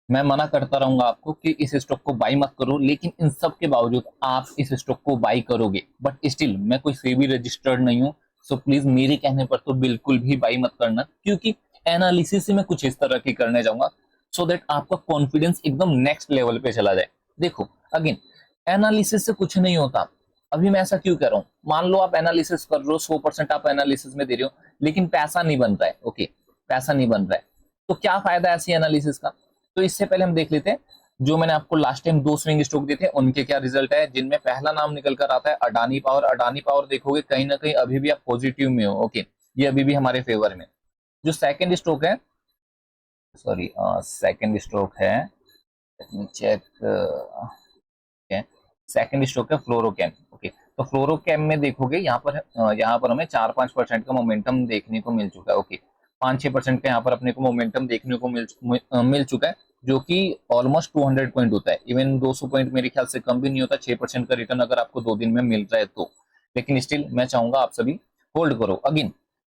मैं मना करता रहूंगा आपको कि इस स्टॉक को बाई मत करो, लेकिन इन सब के बावजूद आप इस स्टॉक को बाई करोगे। बट स्टिल मैं कोई सेबी रजिस्टर्ड नहीं हूँ, सो प्लीज मेरे कहने पर तो बिल्कुल भी बाई मत करना, क्योंकि एनालिसिस से मैं कुछ इस तरह की करने जाऊंगा सो दैट आपका कॉन्फिडेंस एकदम नेक्स्ट लेवल पे चला जाए। देखो अगेन, एनालिसिस से कुछ नहीं होता। अभी मैं ऐसा क्यों कह रहा हूँ, मान लो आप एनालिसिस कर रहे हो, 100% आप एनालिसिस में दे रहे हो, लेकिन पैसा नहीं बन रहा है। ओके, पैसा नहीं बन रहा है, तो क्या फायदा ऐसी एनालिसिस का। तो इससे पहले हम देख लेते हैं, जो मैंने आपको लास्ट टाइम दो स्विंग स्टॉक दिए थे उनके क्या रिजल्ट है, जिनमें पहला नाम निकल कर आता है अडानी पावर। अडानी पावर देखोगे कहीं ना कहीं अभी भी आप पॉजिटिव में हो। ओके, ये अभी भी हमारे फेवर में। जो सेकंड स्टॉक है, सॉरी सेकंड स्टॉक है, चेक, सेकंड स्टॉक है फ्लोरोकेम। ओके, तो फ्लोरोकेम में देखोगे यहाँ पर हमें 4-5% का मोमेंटम देखने को मिल चुका है। ओके, 5-6% का यहाँ पर अपने को मोमेंटम देखने को मिल चुका है, जो कि ऑलमोस्ट 200 पॉइंट होता है। इवन 200 पॉइंट मेरे ख्याल से कम भी नहीं होता 6% का रिटर्न अगर आपको 2 दिन में मिल रहा है तो। लेकिन स्टिल मैं चाहूंगा आप सभी होल्ड करो। अगेन,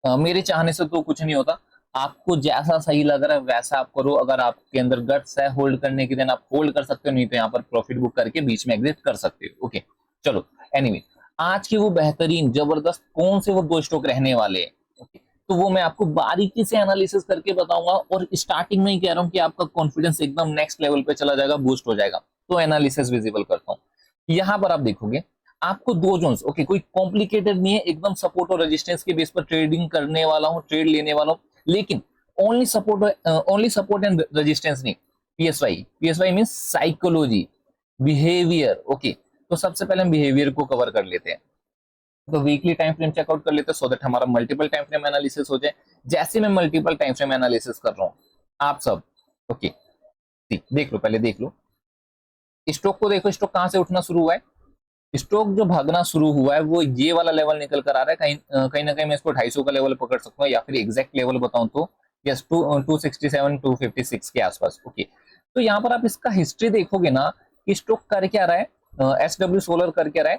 मेरे चाहने से तो कुछ नहीं होता, आपको जैसा सही लग रहा है वैसा आप करो। अगर आपके अंदर गट्स है होल्ड करने की, देन आप होल्ड कर सकते हो, नहीं तो यहाँ पर प्रॉफिट बुक करके बीच में एग्जिट कर सकते हो। ओके, चलो एनीवे, आज के वो बेहतरीन जबरदस्त कौन से वो दो स्टॉक रहने वाले हैं, ओके, तो वो मैं आपको बारीकी से एनालिसिस करके बताऊंगा। और स्टार्टिंग में ही कह रहा हूँ कि आपका कॉन्फिडेंस एकदम नेक्स्ट लेवल पे चला जाएगा, बूस्ट हो जाएगा। तो एनालिसिस विजिबल करता हूँ। यहाँ पर आप देखोगे आपको दो जोन्स, ओके, कोई कॉम्प्लिकेटेड नहीं है, एकदम सपोर्ट और रेजिस्टेंस के बेस पर ट्रेडिंग करने वाला हूँ, ट्रेड लेने वाला हूँ। लेकिन ओनली सपोर्ट एंड रेजिस्टेंस नहीं, PSY. PSY means psychology, behaviour. Okay, तो सबसे पहले हम बिहेवियर को कवर कर लेते हैं। तो वीकली टाइम फ्रेम चेकआउट कर लेते हैं सो दैट हमारा मल्टीपल टाइम फ्रेम एनालिसिस हो जाए। जैसे मैं मल्टीपल टाइम फ्रेम एनालिसिस कर रहा हूँ, आप सब ओके देख लो, पहले देख लो स्टॉक को। देखो स्टॉक कहां से उठना शुरू हुआ है। स्टॉक जो भागना शुरू हुआ है वो ये वाला लेवल निकल कर आ रहा है। कहीं ना कहीं मैं इसको 250 का लेवल पकड़ सकता हूँ, या फिर एग्जैक्ट लेवल बताऊं तो यस 267 256 के आसपास। ओके, तो यहाँ पर आप इसका हिस्ट्री देखोगे ना कि स्टॉक कर क्या रहा है, एसडब्ल्यू सोलर कर क्या रहा है।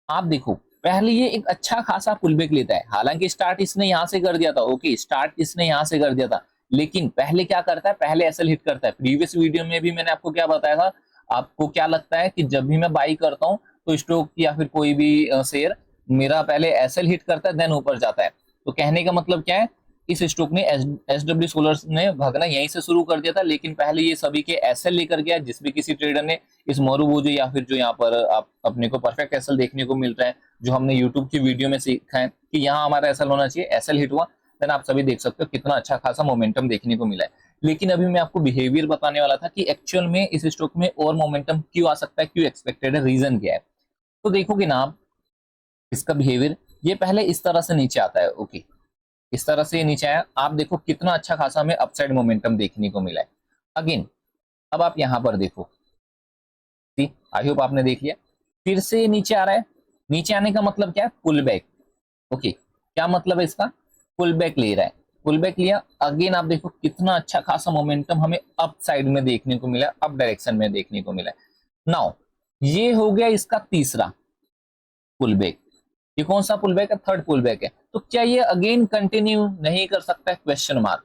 आप देखो पहले ये एक अच्छा खासा पुलबैक लेता है, हालांकि स्टार्ट इसने यहां से कर दिया था। ओके, स्टार्ट इसने यहां से कर दिया था, लेकिन पहले क्या करता है, पहले एसएल हिट करता है। प्रीवियस वीडियो में भी मैंने आपको क्या बताया था, आपको क्या लगता है कि जब भी मैं बाई करता हूं तो स्टॉक या फिर कोई भी शेयर मेरा पहले एसएल हिट करता है देन ऊपर जाता है। तो कहने का मतलब क्या है, इस स्टॉक ने एसडब्ल्यू सोलर ने भागना यहीं से शुरू कर दिया था, लेकिन पहले ये सभी के एसएल लेकर गया। जिस भी किसी ट्रेडर ने इस मोरूबोजो या फिर जो यहाँ पर आप अपने को परफेक्ट एसएल देखने को मिल रहा है, जो हमने यूट्यूब की वीडियो में सीखा है कि यहाँ हमारा एसएल होना चाहिए, एसएल हिट हुआ, देन आप सभी देख सकते हो कितना अच्छा खासा मोमेंटम देखने को मिला है। लेकिन अभी मैं आपको बिहेवियर बताने वाला था कि एक्चुअल में इस स्टॉक में और मोमेंटम क्यों आ सकता है, क्यों एक्सपेक्टेड है, रीजन क्या है। तो देखोगे ना आप इसका बिहेवियर, ये पहले इस तरह से नीचे आता है। ओके, इस तरह से ये नीचे आया, आप देखो कितना अच्छा खासा हमें अपसाइड मोमेंटम देखने को मिला है। अगेन, अब आप यहां पर देखो, आई होप आपने देख लिया, फिर से ये नीचे आ रहा है। नीचे आने का मतलब क्या है, पुल बैक। ओके, क्या मतलब है इसका, पुल बैक ले रहा है। पुल बैक लिया, अगेन आप देखो कितना अच्छा खासा मोमेंटम हमें अप साइड में देखने को मिला, अप डायरेक्शन में देखने को मिला। नाउ ये हो गया इसका तीसरा पुल बैक। ये कौन सा पुल बैक है, थर्ड पुल बैक है। तो क्या ये अगेन कंटिन्यू नहीं कर सकता है, क्वेश्चन मार्क।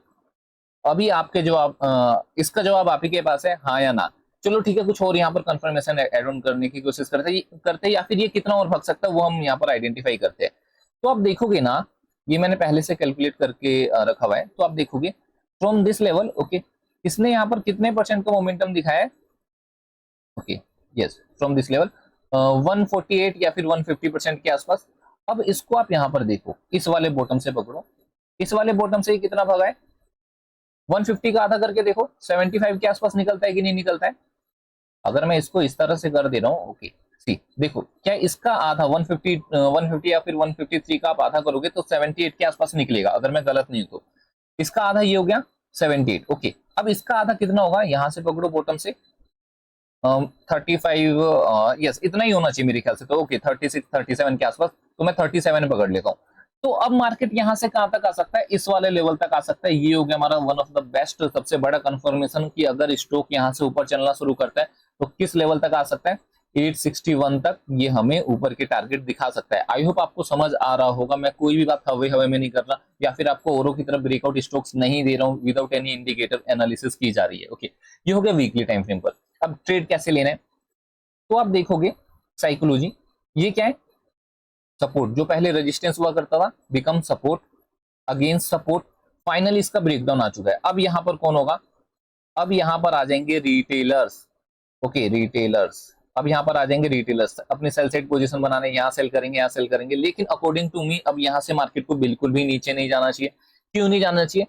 अभी आपके जवाब, इसका जवाब आप ही के पास है, हाँ या ना। चलो ठीक है, कुछ और यहाँ पर कंफर्मेशन ऐड ऑन करने की कोशिश करते या फिर ये कितना और भाग सकता है वो हम यहाँ पर आइडेंटिफाई करते हैं। तो आप देखोगे ना, ये मैंने पहले से कैलकुलेट करके रखा हुआ है। तो आप देखोगे फ्रॉम दिस लेवल, ओके, इसने यहाँ पर कितने परसेंट का मोमेंटम दिखाया है। Okay, yes, from this level 148 या फिर 150% के आसपास। अब इसको आप यहाँ पर देखो, इस वाले बॉटम से पकड़ो, इस वाले बॉटम से कितना भागा है, 150 का आधा करके देखो 75 के आसपास निकलता है कि नहीं निकलता है। अगर मैं इसको इस तरह से कर दे रहा हूँ, ओके सी देखो, क्या इसका आधा 150 या फिर 153 का आप आधा करोगे तो 78 के आसपास निकलेगा, अगर मैं गलत नहीं हूं तो। इसका आधा ये हो गया 78। ओके, अब इसका आधा कितना होगा, यहां से पकड़ो बॉटम से 35, यस इतना ही होना चाहिए मेरे ख्याल से। तो ओके 36 37 के आसपास, तो मैं 37 पकड़ लेता हूँ। तो अब मार्केट यहां से कहां तक आ सकता है, इस वाले लेवल तक आ सकता है। ये हो गया हमारा वन ऑफ द बेस्ट, सबसे बड़ा कंफर्मेशन कि अगर स्टॉक यहां से ऊपर चलना शुरू करता है तो किस लेवल तक आ सकता है। 861 तक ये हमें ऊपर के टारगेट दिखा सकता है। आई होप आपको समझ आ रहा होगा, मैं कोई भी बात हवे हवे में नहीं कर रहा या फिर आपको औरों की तरफ ब्रेकआउट स्टॉक्स नहीं दे रहा हूँ विदाउट एनी इंडिकेटर एनालिसिस की जा रही है। ओके, ये हो गया वीकली टाइम फ्रेम पर। अब ट्रेड कैसे लेना है, तो आप देखोगे साइकोलॉजी, ये क्या है, सपोर्ट, जो पहले रेजिस्टेंस हुआ करता था become support, against support, finally इसका ब्रेकडाउन आ चुका है। अब यहां पर कौन होगा, अब यहां पर आ जाएंगे रिटेलर्स। ओके, रिटेलर्स, अब यहां पर आ जाएंगे रिटेलर्स अपनी सेल साइड पोजीशन बनाने, यहां सेल करेंगे, यहां सेल करेंगे। लेकिन अकॉर्डिंग टू मी अब यहां से मार्केट को बिल्कुल भी नीचे नहीं जाना चाहिए। क्यों नहीं जाना चाहिए,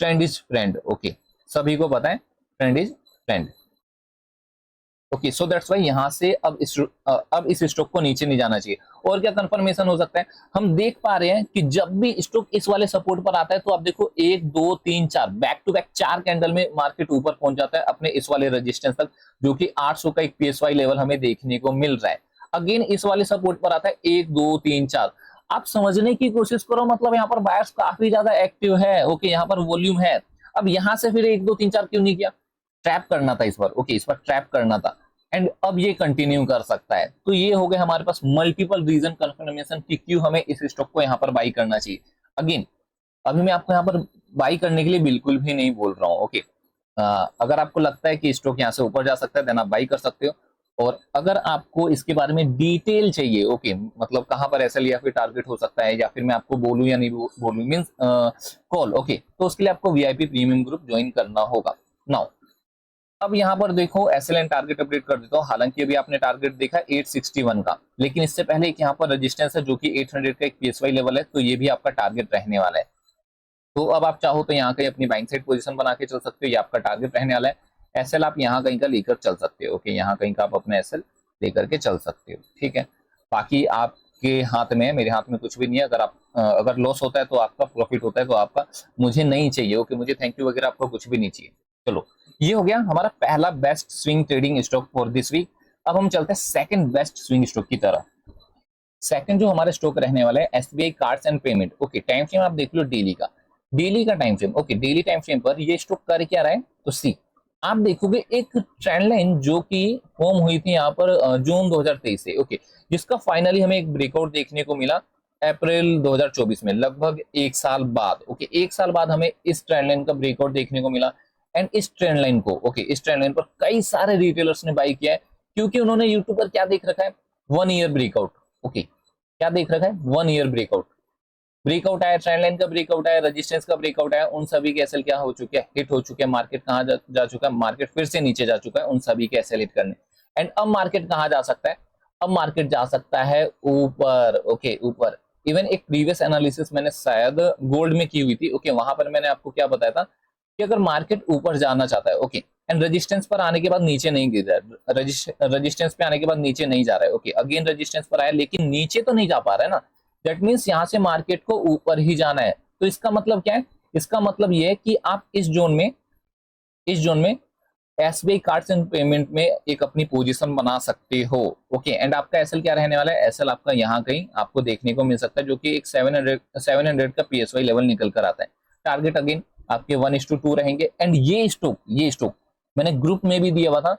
ट्रेंड इज ट्रेंड। ओके, सभी को पता है trend is trend. Okay, so that's why यहां से अब इस स्टॉक को नीचे नहीं जाना चाहिए। और क्या कंफर्मेशन हो सकता है, हम देख पा रहे हैं कि जब भी स्टॉक इस वाले सपोर्ट पर आता है तो आप देखो 1 2 3 4 बैक टू बैक 4 कैंडल में मार्केट ऊपर पहुंच जाता है अपने इस वाले रेजिस्टेंस तक, जो कि 800 का एक पीएसवाई लेवल हमें देखने को मिल रहा है। अगेन इस वाले सपोर्ट पर आता है 1 2 3 4। आप समझने की कोशिश करो, मतलब यहाँ पर बायर्स काफी ज्यादा एक्टिव है। ओके, यहाँ पर वॉल्यूम है। अब यहां से फिर 1 2 3 4 क्यों नहीं किया, ट्रैप करना था इस बार। ओके, इस बार ट्रैप करना था एंड अब ये कंटिन्यू कर सकता है। तो ये हो गए हमारे पास मल्टीपल रीजन कंफर्मेशन कि क्यों हमें इस स्टॉक को यहाँ पर बाई करना चाहिए। अगेन अभी मैं आपको यहाँ पर बाई करने के लिए बिल्कुल भी नहीं बोल रहा हूँ। ओके, अगर आपको लगता है कि स्टॉक यहाँ से ऊपर जा सकता है देन आप बाई कर सकते हो। और अगर आपको इसके बारे में डिटेल चाहिए, ओके, मतलब कहाँ पर ऐसा लिया फिर टारगेट हो सकता है या फिर मैं आपको बोलूं या नहीं बोलूं, मीन्स कॉल, ओके, तो उसके लिए आपको वीआईपी प्रीमियम ग्रुप ज्वाइन करना होगा। नाउ अब यहाँ पर देखो एसएलएन टारगेट अपडेट कर देता हूँ। हालांकि अभी आपने टारगेट देखा 861 का, लेकिन इससे पहले एक यहाँ पर रेजिस्टेंस है जो कि 800 का एक पीएसवाई लेवल है, तो ये भी आपका टारगेट रहने वाला है। तो अब आप चाहो तो यहाँ कहीं अपनी बाइंग साइड पोजीशन बना के चल सकते हो, ये आपका टारगेट रहने वाला है। एसएल आप यहाँ कहीं का लेकर चल सकते हो। ओके, यहाँ कहीं का आप अपना एसएल लेकर के चल सकते हो, ठीक है। बाकी आपके हाथ में है, मेरे हाथ में कुछ भी नहीं है। अगर लॉस होता है तो आपका, प्रॉफिट होता है तो आपका, मुझे नहीं चाहिए। ओके, मुझे थैंक यू वगैरह आपको कुछ भी नहीं चाहिए। चलो, ये हो गया हमारा पहला best swing trading stock for this week. अब हम चलते हैं सेकंड बेस्ट स्विंग स्टॉक की तरफ। सेकंड जो हमारा स्टॉक रहने वाला है SBI cards and payment. Okay, time frame आप देख लो डेली का, डेली का time frame. Okay, daily time frame पर ये स्टॉक कर क्या रहा है, तो सी आप देखोगे एक ट्रेंड लाइन जो कि फॉर्म हुई थी यहाँ पर जून 2023 से। ओके, जिसका फाइनली हमें एक ब्रेकआउट देखने को मिला अप्रैल 2024 में, लगभग 1 साल बाद। ओके, 1 साल बाद हमें इस ट्रेंड लाइन का ब्रेकआउट देखने को मिला। एंड इस ट्रेंड लाइन को, ओके, इस ट्रेंड लाइन पर कई सारे रिटेलर्स ने बाई किया है, क्योंकि उन्होंने यूट्यूब पर क्या देख रखा है, 1 ईयर ब्रेकआउट। ओके, क्या देख रखा है, 1 ईयर ब्रेकआउट। ब्रेकआउट आया, ट्रेंड लाइन का ब्रेकआउट आया, रेजिस्टेंस का ब्रेकआउट आया, उन सभी के एसएल क्या हो चुके हैं, हिट हो चुके हैं। मार्केट कहाँ जा चुका है, मार्केट फिर से नीचे जा चुका है उन सभी के एसएल हिट करने। एंड अब मार्केट कहाँ जा सकता है, अब मार्केट जा सकता है ऊपर। ओके, ऊपर। इवन एक प्रीवियस एनालिसिस मैंने शायद गोल्ड में की हुई थी। ओके, वहां पर मैंने आपको क्या बताया था कि अगर मार्केट ऊपर जाना चाहता है, ओके, एंड रेजिस्टेंस पर आने के बाद नीचे नहीं गिर रहा है, रेजिस्टेंस पे आने के बाद नीचे नहीं जा रहा है। ओके, अगेन रेजिस्टेंस पर आया लेकिन नीचे तो नहीं जा पा रहा है ना, दैट मीन्स यहाँ से मार्केट को ऊपर ही जाना है। तो इसका मतलब क्या है, इसका मतलब ये है कि आप इस जोन में एसबीआई कार्ड्स एंड पेमेंट में एक अपनी पोजीशन बना सकते हो। ओके, एंड आपका एसएल क्या रहने वाला है, एसएल आपका यहाँ कहीं आपको देखने को मिल सकता है, जो कि एक 700 का पीएसवाई लेवल निकल कर आता है। टारगेट अगेन आपके 1:2 रहेंगे। एंड ये स्टॉक मैंने ग्रुप में भी दिया हुआ था,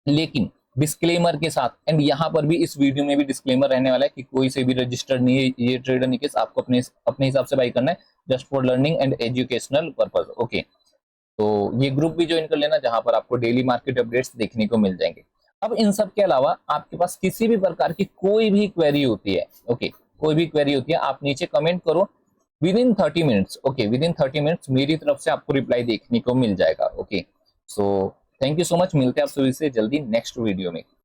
लेकिन डिस्क्लेमर के साथ। एंड यहाँ पर भी इस वीडियो में भी डिस्क्लेमर रहने वाला है कि कोई से भी रजिस्टर्ड नहीं है ये ट्रेडर निकेश, आपको अपने हिसाब से बाई करना है, just for learning and educational purpose. Okay, तो ये ग्रुप भी ज्वाइन कर लेना, जहां पर आपको डेली मार्केट अपडेट्स देखने को मिल जाएंगे। अब इन सब के अलावा आपके पास किसी भी प्रकार की कोई भी क्वेरी होती है, ओके, कोई भी क्वेरी होती है, आप नीचे कमेंट करो with in 30 minutes. Okay, with in 30 minutes मेरी तरफ से आपको रिप्लाई देखने को मिल जाएगा। Okay, so thank you so much, मिलते हैं आप सभी से जल्दी नेक्स्ट वीडियो में।